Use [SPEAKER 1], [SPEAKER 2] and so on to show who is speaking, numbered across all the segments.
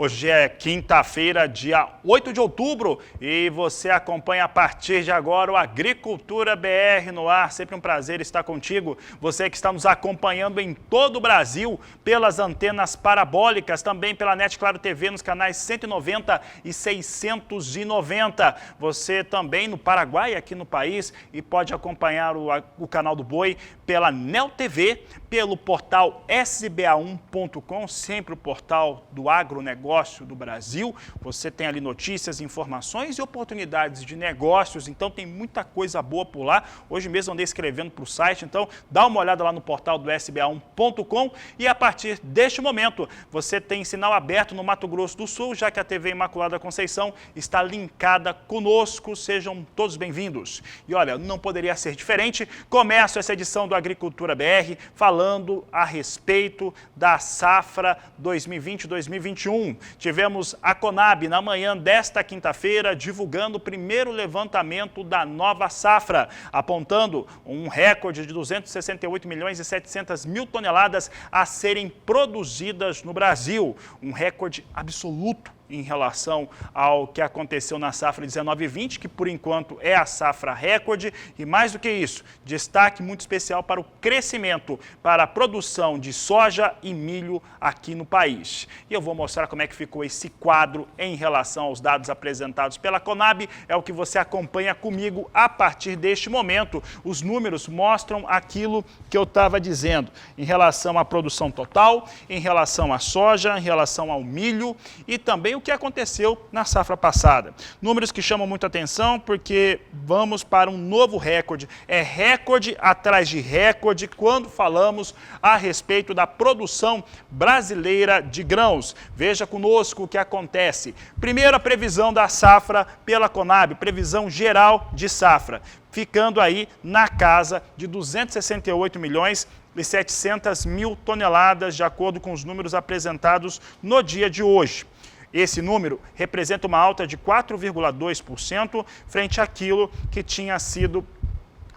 [SPEAKER 1] Hoje é quinta-feira, dia 8 de outubro, e você acompanha a partir de agora o Agricultura BR no ar. Sempre um prazer estar contigo. Você que está nos acompanhando em todo o Brasil pelas antenas parabólicas, também pela NET Claro TV nos canais 190 e 690. Você também no Paraguai, aqui no país, e pode acompanhar o canal do Boi pela NEL TV, pelo portal sba1.com, sempre o portal do agronegócio do Brasil. Você tem ali notícias, informações e oportunidades de negócios, então tem muita coisa boa por lá. Hoje mesmo andei escrevendo para o site, então dá uma olhada lá no portal do sba1.com e a partir deste momento você tem sinal aberto no Mato Grosso do Sul, já que a TV Imaculada Conceição está linkada conosco. Sejam todos bem-vindos. E olha, não poderia ser diferente, começo essa edição do Agricultura BR falando a respeito da safra 2020-2021. Tivemos a Conab na manhã desta quinta-feira divulgando o primeiro levantamento da nova safra, apontando um recorde de 268 milhões e 700 mil toneladas a serem produzidas no Brasil, um recorde absoluto em relação ao que aconteceu na safra 19/20, que por enquanto é a safra recorde, e mais do que isso, destaque muito especial para o crescimento, para a produção de soja e milho aqui no país. E eu vou mostrar como é que ficou esse quadro em relação aos dados apresentados pela Conab, é o que você acompanha comigo a partir deste momento. Os números mostram aquilo que eu estava dizendo, em relação à produção total, em relação à soja, em relação ao milho e também o que aconteceu na safra passada. Números que chamam muita atenção porque vamos para um novo recorde. É recorde atrás de recorde quando falamos a respeito da produção brasileira de grãos. Veja conosco o que acontece. Primeiro, a previsão da safra pela Conab, previsão geral de safra, ficando aí na casa de 268 milhões e 700 mil toneladas, de acordo com os números apresentados no dia de hoje. Esse número representa uma alta de 4,2% frente àquilo que tinha sido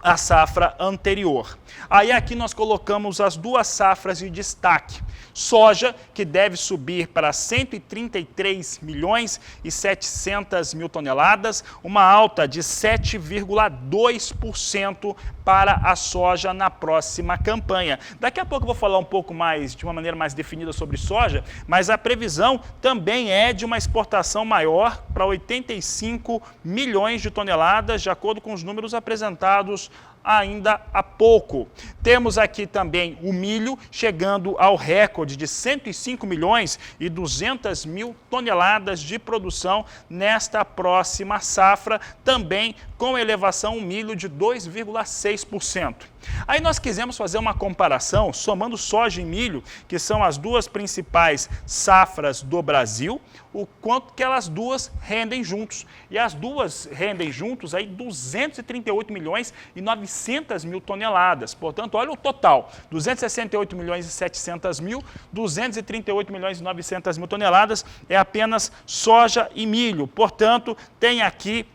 [SPEAKER 1] a safra anterior. Aí aqui nós colocamos as duas safras de destaque. Soja, que deve subir para 133 milhões e 700 mil toneladas, uma alta de 7,2% para a soja na próxima campanha. Daqui a pouco eu vou falar um pouco mais, de uma maneira mais definida sobre soja, mas a previsão também é de uma exportação maior para 85 milhões de toneladas, de acordo com os números apresentados ainda há pouco. Temos aqui também o milho chegando ao recorde de 105 milhões e 200 mil toneladas de produção nesta próxima safra, também com elevação o milho de 2,6%. Aí nós quisemos fazer uma comparação, somando soja e milho, que são as duas principais safras do Brasil, o quanto que elas duas rendem juntos. E as duas rendem juntos aí 238 milhões e 900 mil toneladas. Portanto, olha o total, 268 milhões e 700 mil, 238 milhões e 900 mil toneladas é apenas soja e milho. Portanto, tem aqui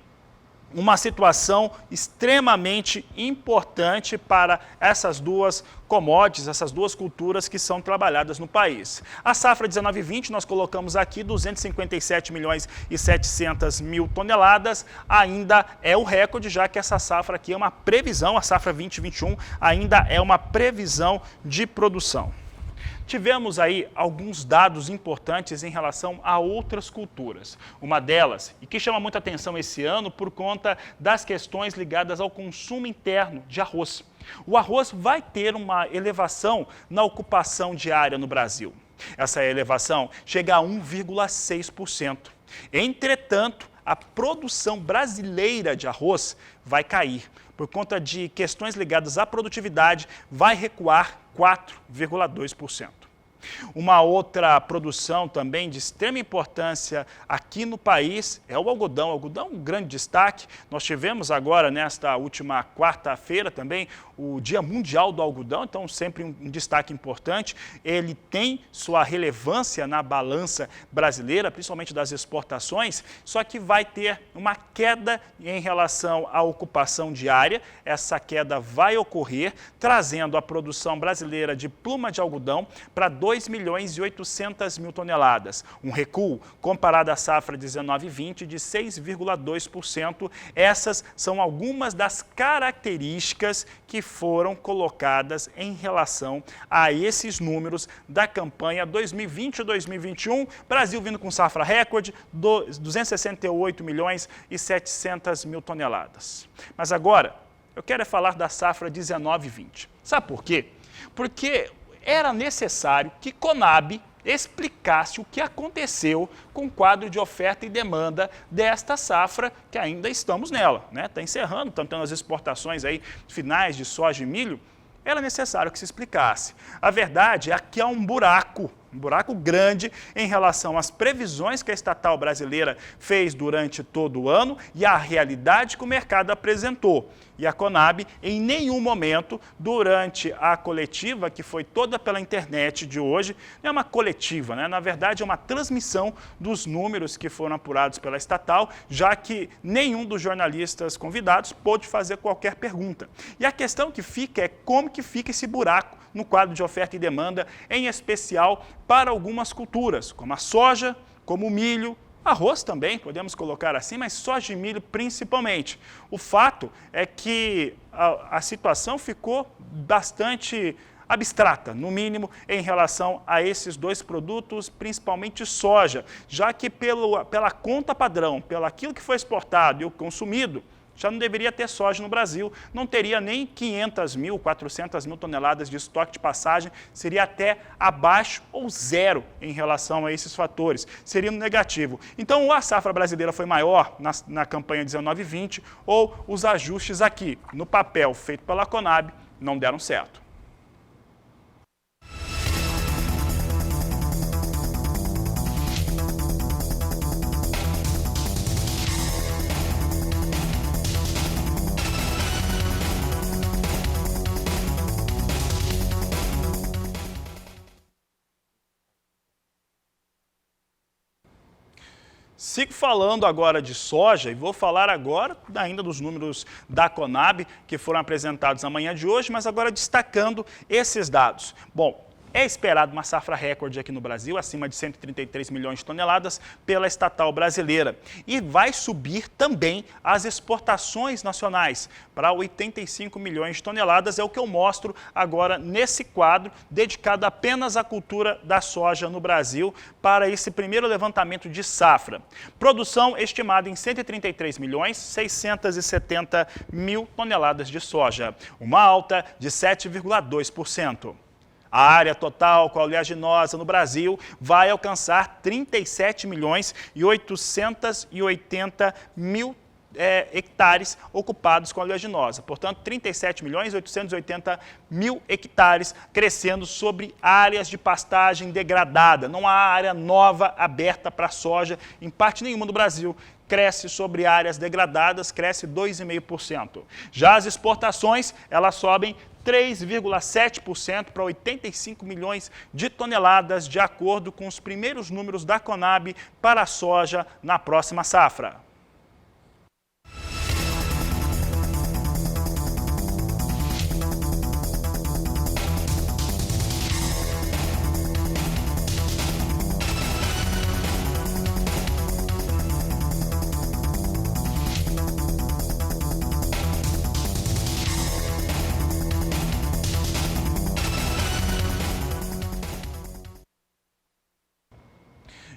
[SPEAKER 1] uma situação extremamente importante para essas duas commodities, essas duas culturas que são trabalhadas no país. A safra 19/20 nós colocamos aqui 257 milhões e 700 mil toneladas, ainda é o recorde, já que essa safra aqui é uma previsão, a safra 2021 ainda é uma previsão de produção. Tivemos aí alguns dados importantes em relação a outras culturas. Uma delas, e que chama muita atenção esse ano por conta das questões ligadas ao consumo interno de arroz. O arroz vai ter uma elevação na ocupação diária no Brasil. Essa elevação chega a 1,6%. Entretanto, a produção brasileira de arroz vai cair. Por conta de questões ligadas à produtividade, vai recuar 4,2%. Uma outra produção também de extrema importância aqui no país é o algodão. O algodão é um grande destaque. Nós tivemos agora, nesta última quarta-feira também, o Dia Mundial do Algodão, então sempre um destaque importante. Ele tem sua relevância na balança brasileira, principalmente das exportações, só que vai ter uma queda em relação à ocupação diária. Essa queda vai ocorrer, trazendo a produção brasileira de pluma de algodão para 2.800.000 toneladas, um recuo comparado à safra 19/20 de 6,2%. Essas são algumas das características que foram colocadas em relação a esses números da campanha 2020-2021. Brasil vindo com safra recorde, 268.700.000 toneladas. Mas agora, eu quero falar da safra 19/20. Sabe por quê? Porque era necessário que Conab explicasse o que aconteceu com o quadro de oferta e demanda desta safra, que ainda estamos nela, né? Está encerrando, estamos tendo as exportações aí finais de soja e milho. Era necessário que se explicasse. A verdade é que há um buraco grande em relação às previsões que a estatal brasileira fez durante todo o ano e à realidade que o mercado apresentou. E a Conab, em nenhum momento, durante a coletiva, que foi toda pela internet de hoje, não é uma coletiva, né? Na verdade é uma transmissão dos números que foram apurados pela estatal, já que nenhum dos jornalistas convidados pôde fazer qualquer pergunta. E a questão que fica é como que fica esse buraco no quadro de oferta e demanda, em especial para algumas culturas, como a soja, como o milho, arroz também, podemos colocar assim, mas soja e milho principalmente. O fato é que a situação ficou bastante abstrata, no mínimo, em relação a esses dois produtos, principalmente soja, já que pela conta padrão, pelo aquilo que foi exportado e o consumido, já não deveria ter soja no Brasil, não teria nem 500.000, 400.000 toneladas de estoque de passagem, seria até abaixo ou zero em relação a esses fatores, seria um negativo. Então, ou a safra brasileira foi maior na campanha 19/20, ou os ajustes aqui, no papel feito pela Conab, não deram certo. Sigo falando agora de soja e vou falar agora ainda dos números da Conab que foram apresentados na manhã de hoje, mas agora destacando esses dados. Bom, é esperado uma safra recorde aqui no Brasil, acima de 133 milhões de toneladas pela estatal brasileira. E vai subir também as exportações nacionais para 85 milhões de toneladas, é o que eu mostro agora nesse quadro, dedicado apenas à cultura da soja no Brasil, para esse primeiro levantamento de safra. Produção estimada em 133.670.000 toneladas de soja, uma alta de 7,2%. A área total com a oleaginosa no Brasil vai alcançar 37.880.000 hectares ocupados com a oleaginosa. Portanto, 37.880.000 hectares crescendo sobre áreas de pastagem degradada. Não há área nova aberta para soja em parte nenhuma do Brasil. Cresce sobre áreas degradadas, cresce 2,5%. Já as exportações, elas sobem 3,7% para 85 milhões de toneladas, de acordo com os primeiros números da Conab para a soja na próxima safra.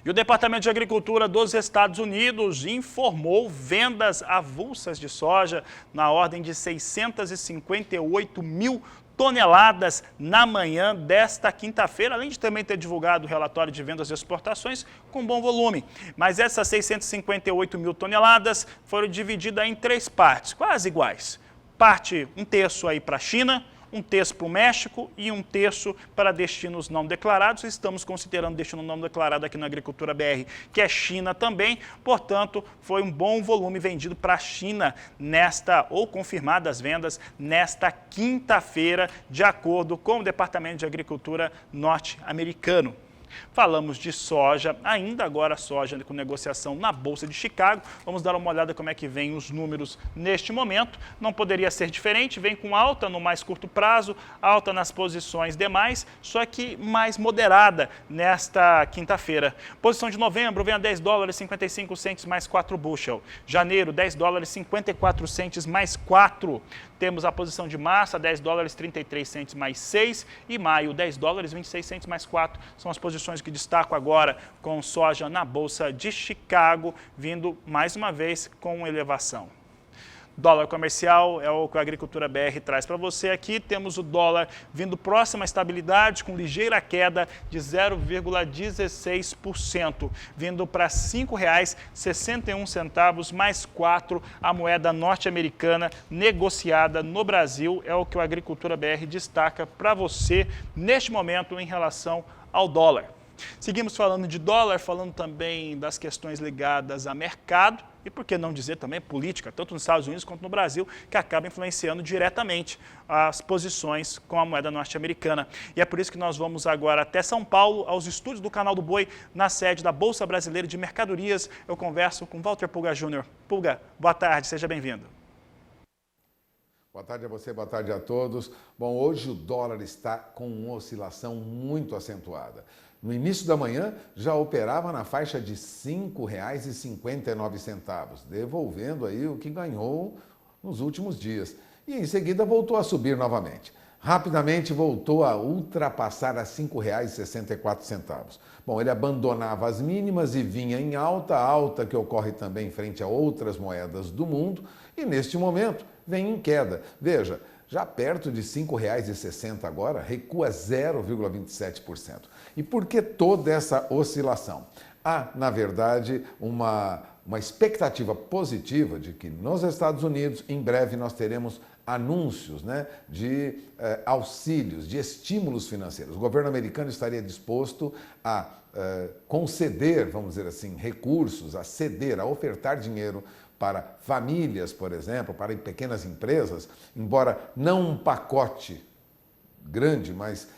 [SPEAKER 1] E o Departamento de Agricultura dos Estados Unidos informou vendas avulsas de soja na ordem de 658 mil toneladas na manhã desta quinta-feira, além de também ter divulgado o relatório de vendas e exportações com bom volume. Mas essas 658 mil toneladas foram divididas em três partes, quase iguais. Um terço aí para a China, um terço para o México e um terço para destinos não declarados. Estamos considerando destino não declarado aqui na Agricultura BR, que é China também. Portanto, foi um bom volume vendido para a China ou confirmadas vendas nesta quinta-feira, de acordo com o Departamento de Agricultura norte-americano. Falamos de soja, ainda agora soja com negociação na Bolsa de Chicago. Vamos dar uma olhada como é que vem os números neste momento. Não poderia ser diferente, vem com alta no mais curto prazo, alta nas posições demais, só que mais moderada nesta quinta-feira. Posição de novembro vem a 10 dólares 55 centes mais 4 bushel. Janeiro, 10 dólares 54 centes mais 4. Temos a posição de março, 10 dólares 33 centes mais 6 e maio, 10 dólares 26 centes mais 4. São as posições que destaco agora com soja na Bolsa de Chicago, vindo mais uma vez com elevação. Dólar comercial é o que a Agricultura BR traz para você aqui. Temos o dólar vindo próximo à estabilidade, com ligeira queda de 0,16%, vindo para R$ 5,61 mais 4 a moeda norte-americana negociada no Brasil. É o que a Agricultura BR destaca para você neste momento em relação ao dólar. Seguimos falando de dólar, falando também das questões ligadas a mercado e, por que não dizer também, política, tanto nos Estados Unidos quanto no Brasil, que acaba influenciando diretamente as posições com a moeda norte-americana. E é por isso que nós vamos agora até São Paulo, aos estúdios do Canal do Boi, na sede da Bolsa Brasileira de Mercadorias. Eu converso com Walter Pulga Júnior. Pulga, boa tarde, seja bem-vindo.
[SPEAKER 2] Boa tarde a você, boa tarde a todos. Bom, hoje o dólar está com uma oscilação muito acentuada. No início da manhã, já operava na faixa de R$ 5,59, devolvendo aí o que ganhou nos últimos dias. E em seguida voltou a subir novamente. Rapidamente voltou a ultrapassar a R$ 5,64. Bom, ele abandonava as mínimas e vinha em alta que ocorre também frente a outras moedas do mundo, e neste momento vem em queda. Veja, já perto de R$ 5,60 agora, recua 0,27%. E por que toda essa oscilação? Há, na verdade, uma expectativa positiva de que nos Estados Unidos, em breve, nós teremos anúncios, de auxílios, de estímulos financeiros. O governo americano estaria disposto a conceder, vamos dizer assim, recursos, a ceder, a ofertar dinheiro para famílias, por exemplo, para pequenas empresas, embora não um pacote grande, mas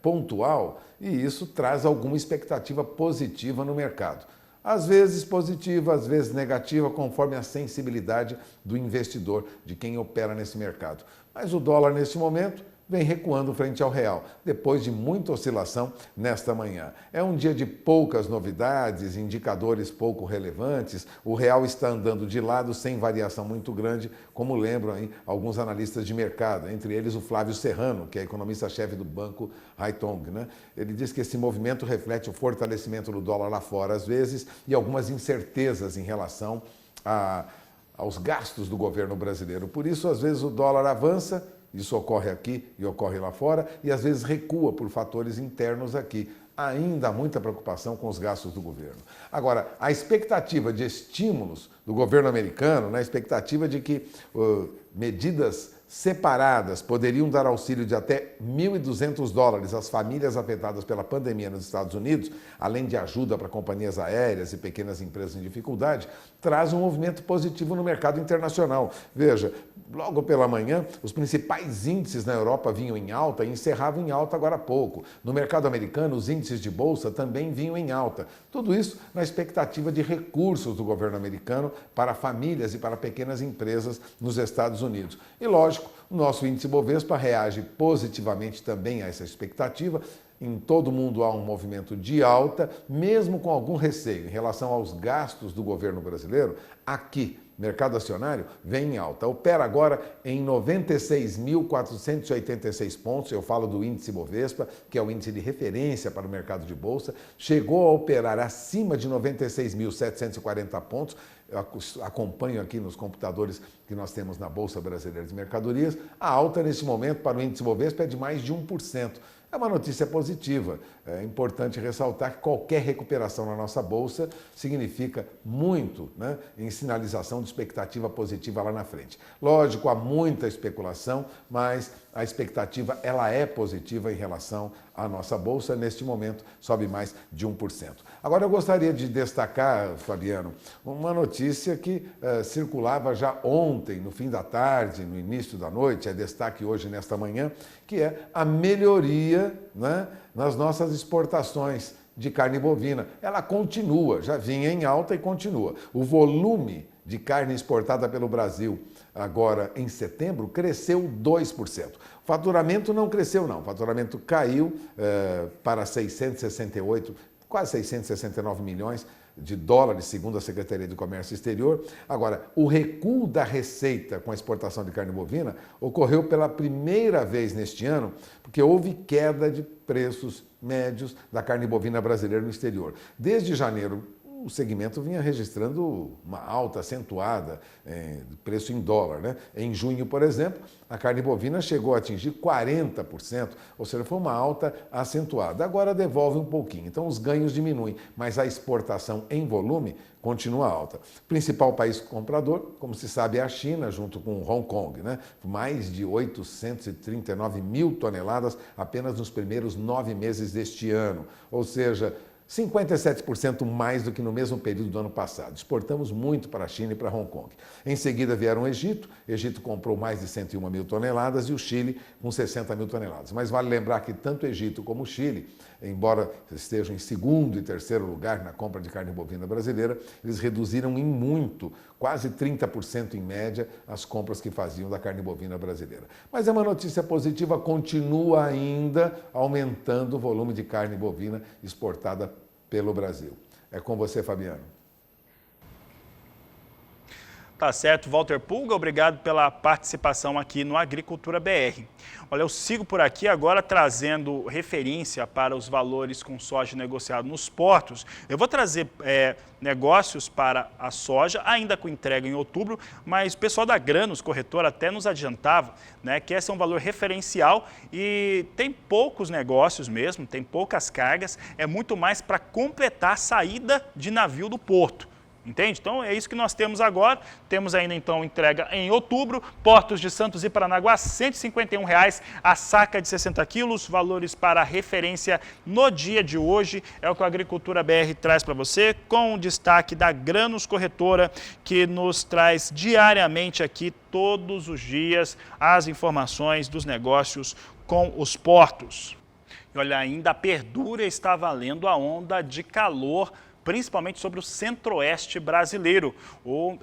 [SPEAKER 2] pontual, e isso traz alguma expectativa positiva no mercado. Às vezes positiva, às vezes negativa, conforme a sensibilidade do investidor, de quem opera nesse mercado. Mas o dólar, neste momento, vem recuando frente ao real, depois de muita oscilação nesta manhã. É um dia de poucas novidades, indicadores pouco relevantes, o real está andando de lado sem variação muito grande, como lembram aí alguns analistas de mercado, entre eles o Flávio Serrano, que é economista-chefe do banco Haitong. Ele diz que esse movimento reflete o fortalecimento do dólar lá fora, às vezes, e algumas incertezas em relação aos gastos do governo brasileiro. Por isso, às vezes, o dólar avança. Isso ocorre aqui e ocorre lá fora e às vezes recua por fatores internos aqui. Ainda há muita preocupação com os gastos do governo. Agora, a expectativa de estímulos do governo americano, a expectativa de que medidas separadas poderiam dar auxílio de até $1.200 às famílias afetadas pela pandemia nos Estados Unidos, além de ajuda para companhias aéreas e pequenas empresas em dificuldade, traz um movimento positivo no mercado internacional. Veja, logo pela manhã, os principais índices na Europa vinham em alta e encerravam em alta agora há pouco. No mercado americano, os índices de bolsa também vinham em alta. Tudo isso na expectativa de recursos do governo americano para famílias e para pequenas empresas nos Estados Unidos. E lógico, o nosso índice Bovespa reage positivamente também a essa expectativa. Em todo o mundo há um movimento de alta, mesmo com algum receio em relação aos gastos do governo brasileiro. Aqui, mercado acionário vem em alta. Opera agora em 96.486 pontos. Eu falo do índice Bovespa, que é o índice de referência para o mercado de bolsa. Chegou a operar acima de 96.740 pontos. Eu acompanho aqui nos computadores que nós temos na Bolsa Brasileira de Mercadorias. A alta nesse momento para o índice Bovespa é de mais de 1%. É uma notícia positiva. É importante ressaltar que qualquer recuperação na nossa Bolsa significa muito, em sinalização de expectativa positiva lá na frente. Lógico, há muita especulação, mas a expectativa ela é positiva em relação à nossa Bolsa. Neste momento, sobe mais de 1%. Agora, eu gostaria de destacar, Fabiano, uma notícia que circulava já ontem, no fim da tarde, no início da noite, é destaque hoje nesta manhã, que é a melhoria nas nossas exportações. de carne bovina. Ela continua, já vinha em alta e continua. O volume de carne exportada pelo Brasil agora em setembro cresceu 2%. O faturamento não cresceu não, o faturamento caiu para 668, quase 669 milhões de dólares, segundo a Secretaria de Comércio Exterior. Agora, o recuo da receita com a exportação de carne bovina ocorreu pela primeira vez neste ano, porque houve queda de preços médios da carne bovina brasileira no exterior. Desde janeiro, o segmento vinha registrando uma alta acentuada de preço em dólar, né? Em junho, por exemplo, a carne bovina chegou a atingir 40%, ou seja, foi uma alta acentuada. Agora devolve um pouquinho, então os ganhos diminuem, mas a exportação em volume continua alta. O principal país comprador, como se sabe, é a China, junto com Hong Kong, né? Mais de 839 mil toneladas apenas nos primeiros 9 meses deste ano, ou seja, 57% mais do que no mesmo período do ano passado. Exportamos muito para a China e para Hong Kong. Em seguida vieram o Egito. O Egito comprou mais de 101 mil toneladas e o Chile com 60 mil toneladas. Mas vale lembrar que tanto o Egito como o Chile, embora estejam em segundo e terceiro lugar na compra de carne bovina brasileira, eles reduziram em muito, quase 30% em média, as compras que faziam da carne bovina brasileira. Mas é uma notícia positiva, continua ainda aumentando o volume de carne bovina exportada pelo Brasil. É com você, Fabiano.
[SPEAKER 1] Tá certo, Walter Pulga, obrigado pela participação aqui no Agricultura BR. Olha, eu sigo por aqui agora trazendo referência para os valores com soja negociado nos portos. Eu vou trazer negócios para a soja, ainda com entrega em outubro, mas o pessoal da Granos, corretora, até nos adiantava, né, que esse é um valor referencial e tem poucos negócios mesmo, tem poucas cargas, é muito mais para completar a saída de navio do porto. Entende? Então é isso que nós temos agora. Temos ainda então entrega em outubro. Portos de Santos e Paranaguá, R$ 151,00 a saca de 60 quilos. Valores para referência no dia de hoje. É o que a Agricultura BR traz para você, com o destaque da Granos Corretora, que nos traz diariamente aqui, todos os dias, as informações dos negócios com os portos. E olha, ainda perdura, está valendo a onda de calor, principalmente sobre o centro-oeste brasileiro.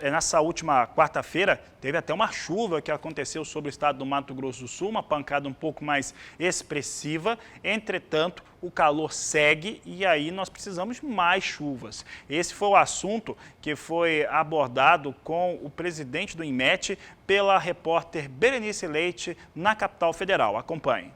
[SPEAKER 1] Nessa última quarta-feira, teve até uma chuva que aconteceu sobre o estado do Mato Grosso do Sul, uma pancada um pouco mais expressiva. Entretanto, o calor segue e aí nós precisamos de mais chuvas. Esse foi o assunto que foi abordado com o presidente do INMET pela repórter Berenice Leite, na capital federal. Acompanhe.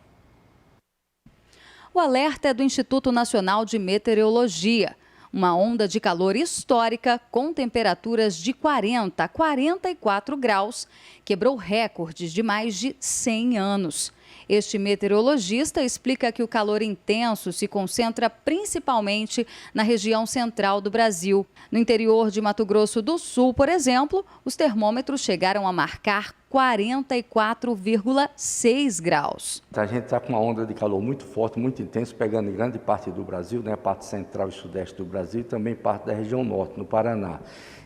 [SPEAKER 3] O alerta é do Instituto Nacional de Meteorologia. Uma onda de calor histórica com temperaturas de 40 a 44 graus quebrou recordes de mais de 100 anos. Este meteorologista explica que o calor intenso se concentra principalmente na região central do Brasil. No interior de Mato Grosso do Sul, por exemplo, os termômetros chegaram a marcar 44,6 graus.
[SPEAKER 4] A gente está com uma onda de calor muito forte, muito intenso, pegando em grande parte do Brasil, né, parte central e sudeste do Brasil e também parte da região norte, no Paraná.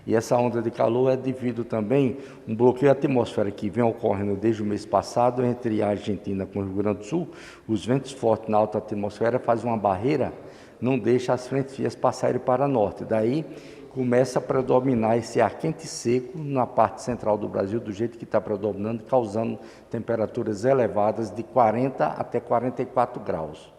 [SPEAKER 4] E essa onda de calor é devido também a um bloqueio atmosférico que vem ocorrendo desde o mês passado entre a Argentina com o Rio Grande do Sul. Os ventos fortes na alta atmosfera fazem uma barreira, não deixa as frentes frias passarem para norte. Daí começa a predominar esse ar quente e seco na parte central do Brasil, do jeito que está predominando, causando temperaturas elevadas de 40 até 44 graus.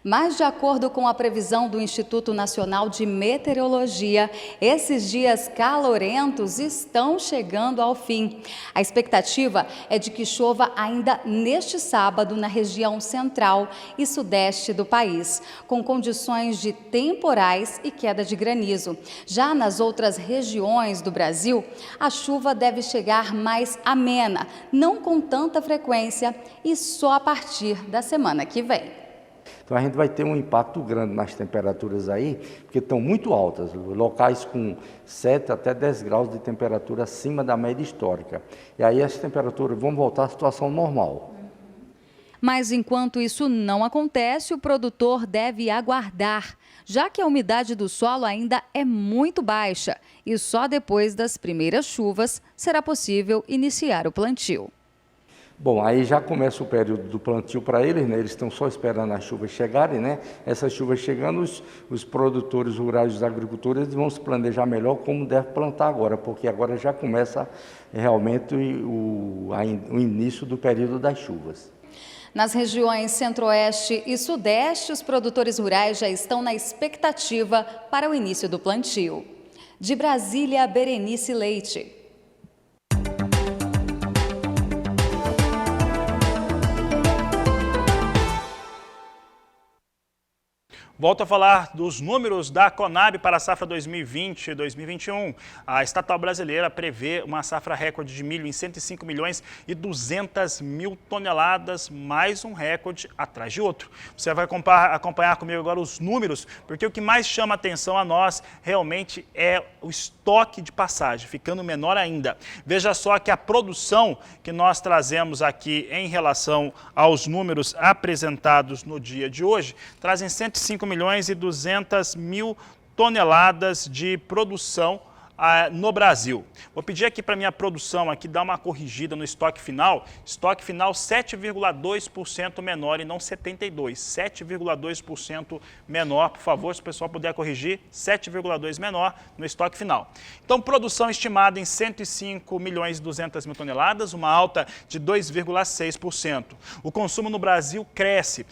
[SPEAKER 3] Mas, de acordo com a previsão do Instituto Nacional de Meteorologia, esses dias calorentos estão chegando ao fim. A expectativa é de que chova ainda neste sábado na região central e sudeste do país, com condições de temporais e queda de granizo. Já nas outras regiões do Brasil, a chuva deve chegar mais amena, não com tanta frequência e só a partir da semana que vem.
[SPEAKER 4] Então a gente vai ter um impacto grande nas temperaturas aí, porque estão muito altas, locais com 7 até 10 graus de temperatura acima da média histórica. E aí as temperaturas vão voltar à situação normal.
[SPEAKER 3] Mas enquanto isso não acontece, o produtor deve aguardar, já que a umidade do solo ainda é muito baixa e só depois das primeiras chuvas será possível iniciar o plantio.
[SPEAKER 4] Bom, aí já começa o período do plantio para eles, né? Eles estão só esperando as chuvas chegarem, né? Essas chuvas chegando, os produtores rurais, os agricultores, eles vão se planejar melhor como deve plantar agora, porque agora já começa realmente o início do período das chuvas.
[SPEAKER 3] Nas regiões Centro-Oeste e Sudeste, os produtores rurais já estão na expectativa para o início do plantio. De Brasília, Berenice Leite.
[SPEAKER 1] Volto a falar dos números da Conab para a safra 2020 e 2021. A estatal brasileira prevê uma safra recorde de milho em 105 milhões e 200 mil toneladas, mais um recorde atrás de outro. Você vai acompanhar comigo agora os números, porque o que mais chama atenção a nós realmente é o estoque de passagem, ficando menor ainda. Veja só que a produção que nós trazemos aqui em relação aos números apresentados no dia de hoje, trazem 105 milhões e 200 mil toneladas de produção no Brasil. Vou pedir aqui para minha produção aqui dar uma corrigida no estoque final. Estoque final 7,2% menor e não 72%. 7,2% menor, por favor, se o pessoal puder corrigir, 7,2% menor no estoque final. Então, produção estimada em 105 milhões e 200 mil toneladas, uma alta de 2,6%. O consumo no Brasil cresce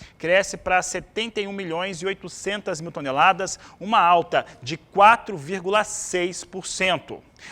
[SPEAKER 1] para 71 milhões e 800 mil toneladas, uma alta de 4,6%.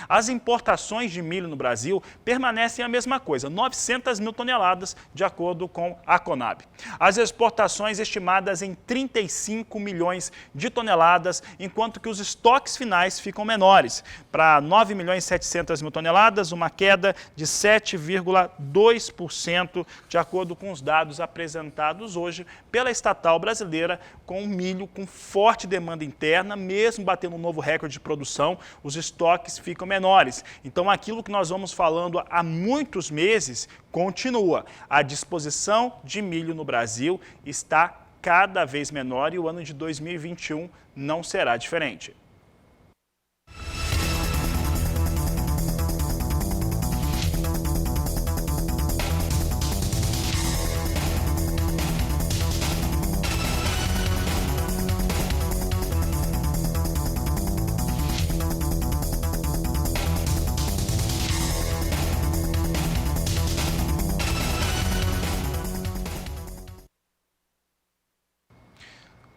[SPEAKER 1] As importações de milho no Brasil permanecem a mesma coisa, 900 mil toneladas, de acordo com a Conab. As exportações estimadas em 35 milhões de toneladas, enquanto que os estoques finais ficam menores, para 9 milhões e 700 mil toneladas, uma queda de 7,2%, de acordo com os dados apresentados hoje pela estatal brasileira, com milho com forte demanda interna, mesmo batendo um novo recorde de produção, os estoques ficam menores. Então, aquilo que nós vamos falando há muitos meses continua. A disposição de milho no Brasil está cada vez menor e o ano de 2021 não será diferente.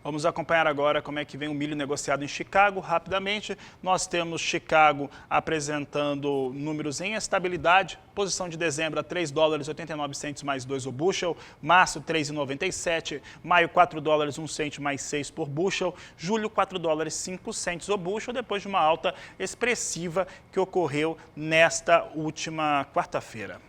[SPEAKER 1] Vamos acompanhar agora como é que vem o milho negociado em Chicago. Rapidamente, nós temos Chicago apresentando números em estabilidade. Posição de dezembro a $3,89 mais 2 o bushel. Março, $3,97. Maio, $4 1 cento mais 6 por bushel. Julho, $4 5 centos o bushel, depois de uma alta expressiva que ocorreu nesta última quarta-feira.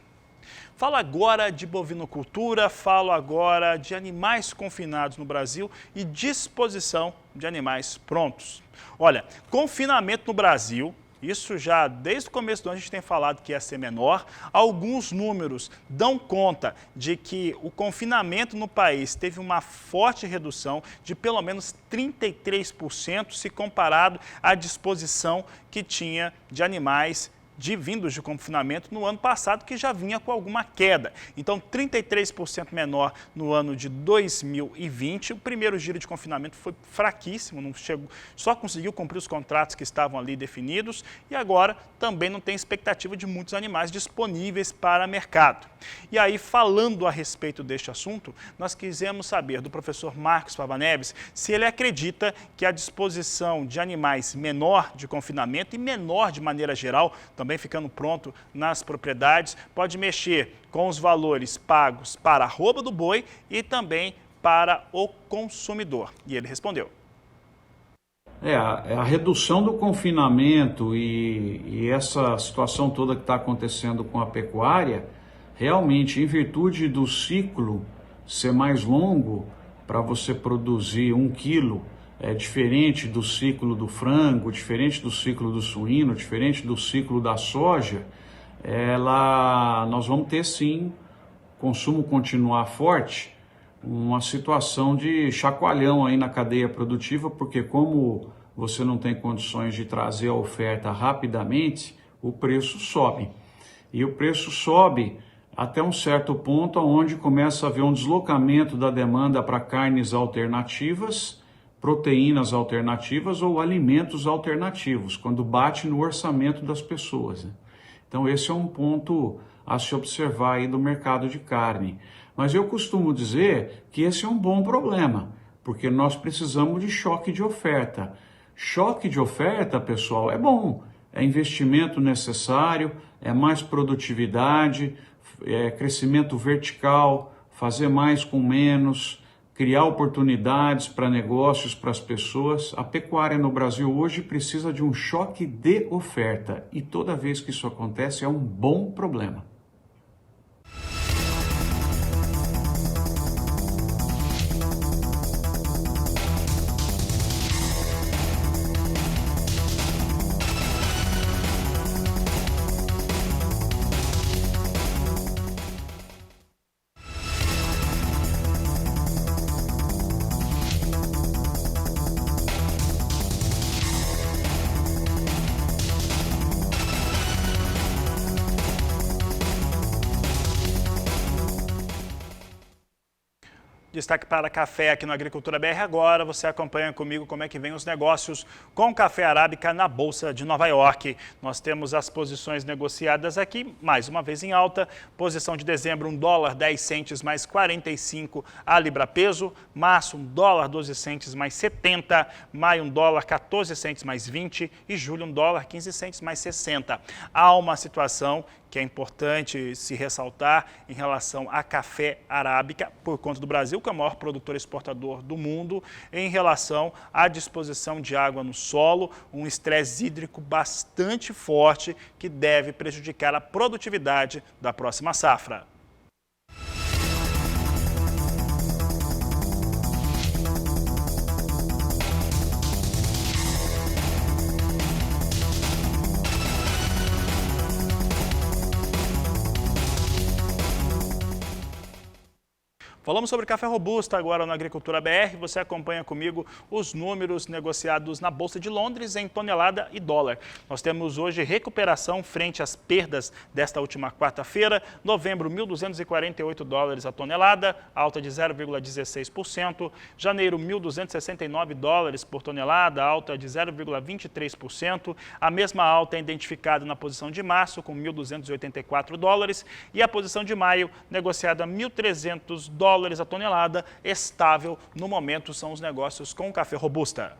[SPEAKER 1] Falo agora de bovinocultura, falo agora de animais confinados no Brasil e disposição de animais prontos. Olha, confinamento no Brasil, isso já desde o começo do ano a gente tem falado que ia ser menor. Alguns números dão conta de que o confinamento no país teve uma forte redução de pelo menos 33% se comparado à disposição que tinha de animais vindos de confinamento no ano passado, que já vinha com alguma queda. Então, 33% menor no ano de 2020. O primeiro giro de confinamento foi fraquíssimo, não chegou, só conseguiu cumprir os contratos que estavam ali definidos e agora também não tem expectativa de muitos animais disponíveis para mercado. E aí, falando a respeito deste assunto, nós quisemos saber do professor Marcos Fava Neves se ele acredita que a disposição de animais menor de confinamento e menor de maneira geral, também ficando pronto nas propriedades, pode mexer com os valores pagos para a arroba do boi e também para o consumidor. E ele respondeu.
[SPEAKER 5] A redução do confinamento e essa situação toda que está acontecendo com a pecuária, realmente, em virtude do ciclo ser mais longo para você produzir 1 quilo, é diferente do ciclo do frango, diferente do ciclo do suíno, diferente do ciclo da soja, nós vamos ter sim, consumo continuar forte, uma situação de chacoalhão aí na cadeia produtiva, porque como você não tem condições de trazer a oferta rapidamente, o preço sobe. E o preço sobe até um certo ponto onde começa a haver um deslocamento da demanda para carnes alternativas, proteínas alternativas ou alimentos alternativos, quando bate no orçamento das pessoas. Então esse é um ponto a se observar aí do mercado de carne. Mas eu costumo dizer que esse é um bom problema, porque nós precisamos de choque de oferta. Choque de oferta, pessoal, é bom, é investimento necessário, é mais produtividade, é crescimento vertical, fazer mais com menos, criar oportunidades para negócios, para as pessoas. A pecuária no Brasil hoje precisa de um choque de oferta e toda vez que isso acontece é um bom problema.
[SPEAKER 1] Destaque para café aqui no Agricultura BR agora. Você acompanha comigo como é que vem os negócios com café arábica na Bolsa de Nova York. Nós temos as posições negociadas aqui, mais uma vez em alta. Posição de dezembro, $1,10 mais 45 a libra peso. Março, $1,12 mais 70. Maio, $1,14 mais 20. E julho, $1,15 mais 60. Há uma situação que é importante se ressaltar em relação a café arábica, por conta do Brasil, que é o maior produtor exportador do mundo, em relação à disposição de água no solo, um estresse hídrico bastante forte que deve prejudicar a produtividade da próxima safra. Falamos sobre café robusta agora no Agricultura BR. Você acompanha comigo os números negociados na Bolsa de Londres em tonelada e dólar. Nós temos hoje recuperação frente às perdas desta última quarta-feira. Novembro, $1.248 a tonelada, alta de 0,16%. Janeiro, $1.269 por tonelada, alta de 0,23%. A mesma alta é identificada na posição de março, com $1.284. E a posição de maio, negociada $1.300 a tonelada, estável no momento são os negócios com café robusta.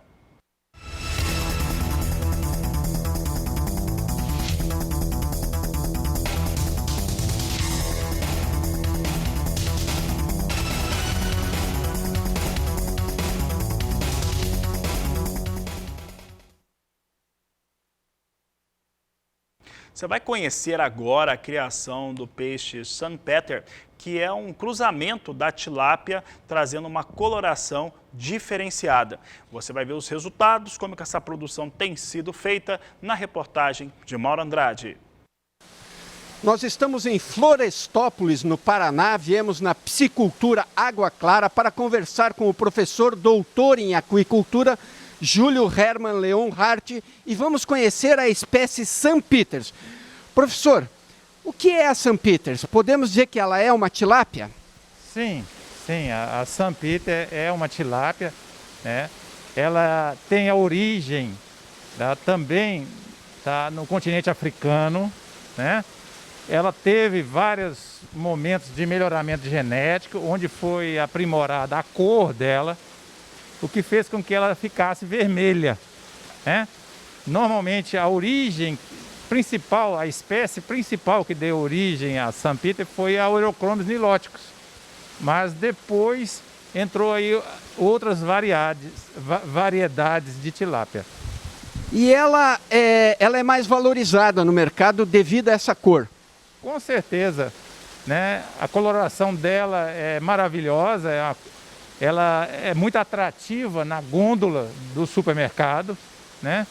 [SPEAKER 1] Você vai conhecer agora a criação do peixe St. Peter, que é um cruzamento da tilápia, trazendo uma coloração diferenciada. Você vai ver os resultados, como que essa produção tem sido feita, na reportagem de Mauro Andrade.
[SPEAKER 6] Nós estamos em Florestópolis, no Paraná, viemos na Piscicultura Água Clara para conversar com o professor doutor em aquicultura, Júlio Hermann Leon Hart, e vamos conhecer a espécie St. Peters. Professor, o que é a St. Peters? Podemos dizer que ela é uma tilápia?
[SPEAKER 7] Sim, a St. Peter é uma tilápia, né? Ela tem a origem também no continente africano, né? Ela teve vários momentos de melhoramento genético, onde foi aprimorada a cor dela, o que fez com que ela ficasse vermelha, né? Normalmente a origem principal, a espécie principal que deu origem a St. Peter foi a Eurychromis niloticus, mas depois entrou aí outras variedades de tilápia.
[SPEAKER 6] E ela é mais valorizada no mercado devido a essa cor?
[SPEAKER 7] Com certeza, né? A coloração dela é maravilhosa, ela é muito atrativa na gôndola do supermercado, né?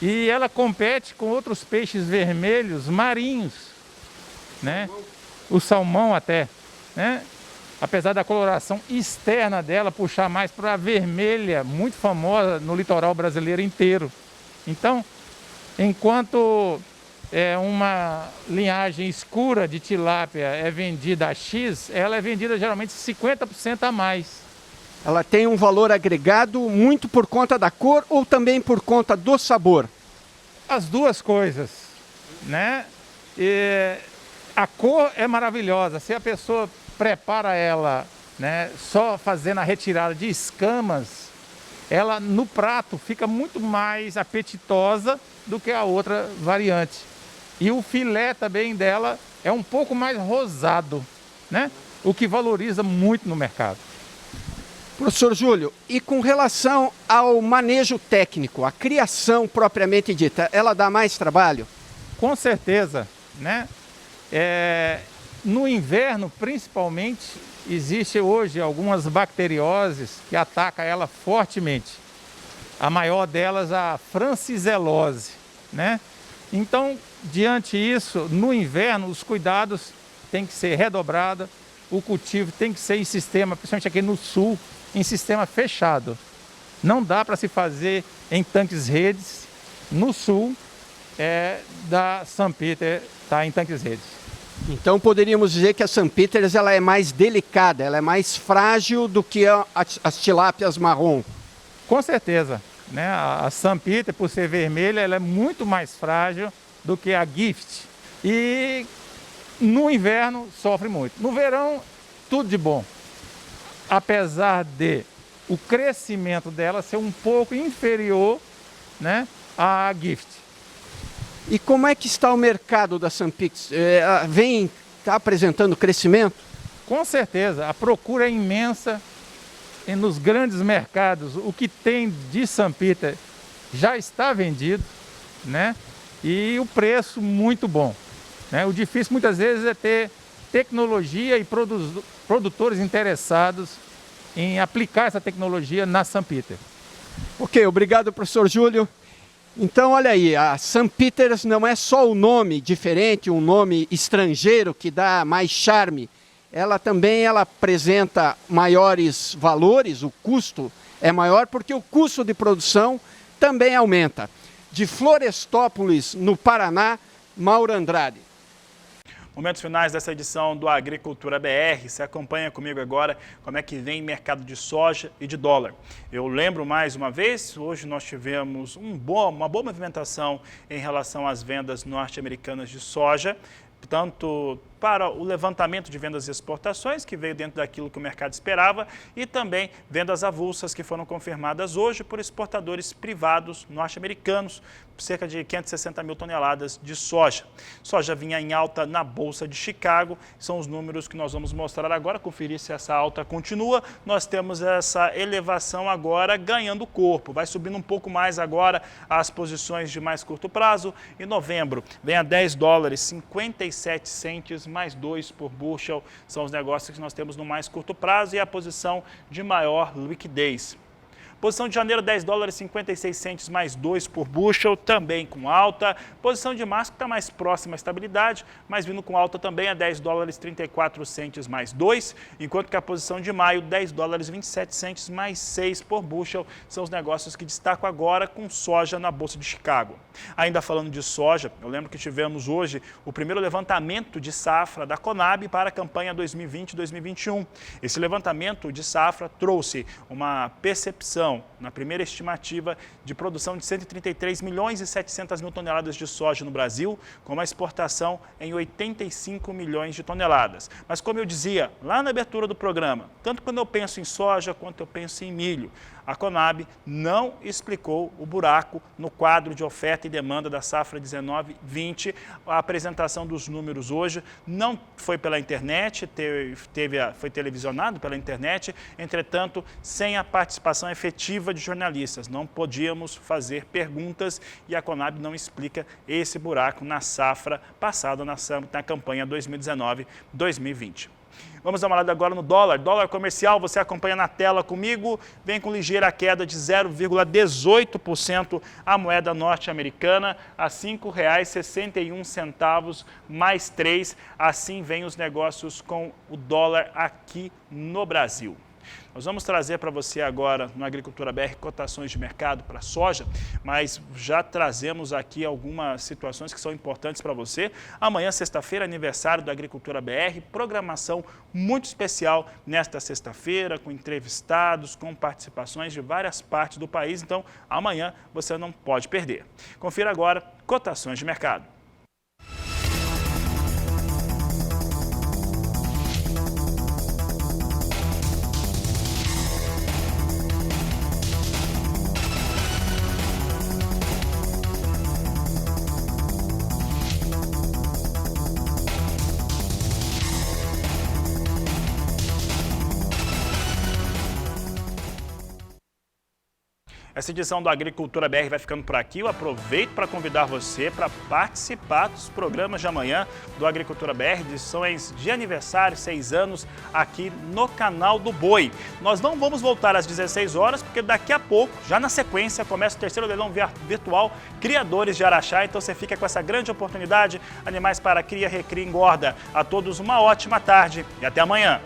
[SPEAKER 7] E ela compete com outros peixes vermelhos marinhos, né? O salmão até, né? Apesar da coloração externa dela puxar mais para a vermelha, muito famosa no litoral brasileiro inteiro. Então, enquanto uma linhagem escura de tilápia é vendida a X, ela é vendida geralmente 50% a mais.
[SPEAKER 6] Ela tem um valor agregado muito por conta da cor ou também por conta do sabor?
[SPEAKER 7] As duas coisas, né? A cor é maravilhosa. Se a pessoa prepara ela, né, só fazendo a retirada de escamas, ela no prato fica muito mais apetitosa do que a outra variante. E o filé também dela é um pouco mais rosado, né? O que valoriza muito no mercado.
[SPEAKER 6] Professor Júlio, e com relação ao manejo técnico, a criação propriamente dita, ela dá mais trabalho?
[SPEAKER 7] Com certeza, né? No inverno, principalmente, existe hoje algumas bacterioses que atacam ela fortemente. A maior delas, a franciselose, né? Então, diante disso, no inverno, os cuidados têm que ser redobrados, o cultivo tem que ser em sistema, principalmente aqui no sul, em sistema fechado. Não dá para se fazer em tanques redes. No sul, da St. Peter está em tanques redes.
[SPEAKER 6] Então poderíamos dizer que a St. Peters ela é mais delicada, ela é mais frágil do que as tilápias marrom.
[SPEAKER 7] Com certeza, né? A St. Peter, por ser vermelha, ela é muito mais frágil do que a Gift. E no inverno sofre muito. No verão, tudo de bom. Apesar de o crescimento dela ser um pouco inferior, né, à Gift.
[SPEAKER 6] E como é que está o mercado da St. Peters? Está apresentando crescimento?
[SPEAKER 7] Com certeza, a procura é imensa nos grandes mercados. O que tem de St. Peter já está vendido, né? E o preço muito bom, né? O difícil muitas vezes é ter tecnologia e produtores interessados em aplicar essa tecnologia na St. Peter.
[SPEAKER 6] Ok, obrigado, professor Júlio. Então, olha aí, a St. Peters não é só o nome diferente, um nome estrangeiro que dá mais charme. Ela também apresenta maiores valores, o custo é maior porque o custo de produção também aumenta. De Florestópolis, no Paraná, Mauro Andrade.
[SPEAKER 1] Momentos finais dessa edição do Agricultura BR. Você acompanha comigo agora como é que vem o mercado de soja e de dólar. Eu lembro mais uma vez, hoje nós tivemos uma boa movimentação em relação às vendas norte-americanas de soja, tanto para o levantamento de vendas e exportações, que veio dentro daquilo que o mercado esperava, e também vendas avulsas que foram confirmadas hoje por exportadores privados norte-americanos, cerca de 560 mil toneladas de soja. Soja vinha em alta na Bolsa de Chicago, são os números que nós vamos mostrar agora, conferir se essa alta continua. Nós temos essa elevação agora ganhando corpo, vai subindo um pouco mais agora as posições de mais curto prazo. Em novembro, vem a 10 dólares, 57 centes, mais 2 por bushel, são os negócios que nós temos no mais curto prazo e a posição de maior liquidez. Posição de janeiro, 10 dólares, 56 centes, mais 2 por bushel, também com alta. Posição de março, que está mais próxima à estabilidade, mas vindo com alta também a 10 dólares, 34 centes, mais 2. Enquanto que a posição de maio, 10 dólares, 27 centes, mais 6 por bushel, são os negócios que destacam agora com soja na Bolsa de Chicago. Ainda falando de soja, eu lembro que tivemos hoje o primeiro levantamento de safra da Conab para a campanha 2020-2021. Esse levantamento de safra trouxe uma percepção na primeira estimativa de produção de 133 milhões e 700 mil toneladas de soja no Brasil, com uma exportação em 85 milhões de toneladas. Mas como eu dizia lá na abertura do programa, tanto quando eu penso em soja quanto eu penso em milho, a Conab não explicou o buraco no quadro de oferta e demanda da safra 19-20. A apresentação dos números hoje não foi pela internet, foi televisionado pela internet, entretanto, sem a participação efetiva de jornalistas. Não podíamos fazer perguntas e a Conab não explica esse buraco na safra passada, na campanha 2019-2020. Vamos dar uma olhada agora no dólar. Dólar comercial, você acompanha na tela comigo, vem com ligeira queda de 0,18% a moeda norte-americana a R$ 5,61 mais 3. Assim vem os negócios com o dólar aqui no Brasil. Nós vamos trazer para você agora, no Agricultura BR, cotações de mercado para soja, mas já trazemos aqui algumas situações que são importantes para você. Amanhã, sexta-feira, aniversário da Agricultura BR, programação muito especial nesta sexta-feira, com entrevistados, com participações de várias partes do país. Então, amanhã você não pode perder. Confira agora cotações de mercado. Essa edição do Agricultura BR vai ficando por aqui. Eu aproveito para convidar você para participar dos programas de amanhã do Agricultura BR, edições de aniversário, 6 anos, aqui no canal do Boi. Nós não vamos voltar às 16 horas, porque daqui a pouco, já na sequência, começa o terceiro leilão virtual Criadores de Araxá. Então você fica com essa grande oportunidade. Animais para cria, recria, engorda. A todos uma ótima tarde e até amanhã.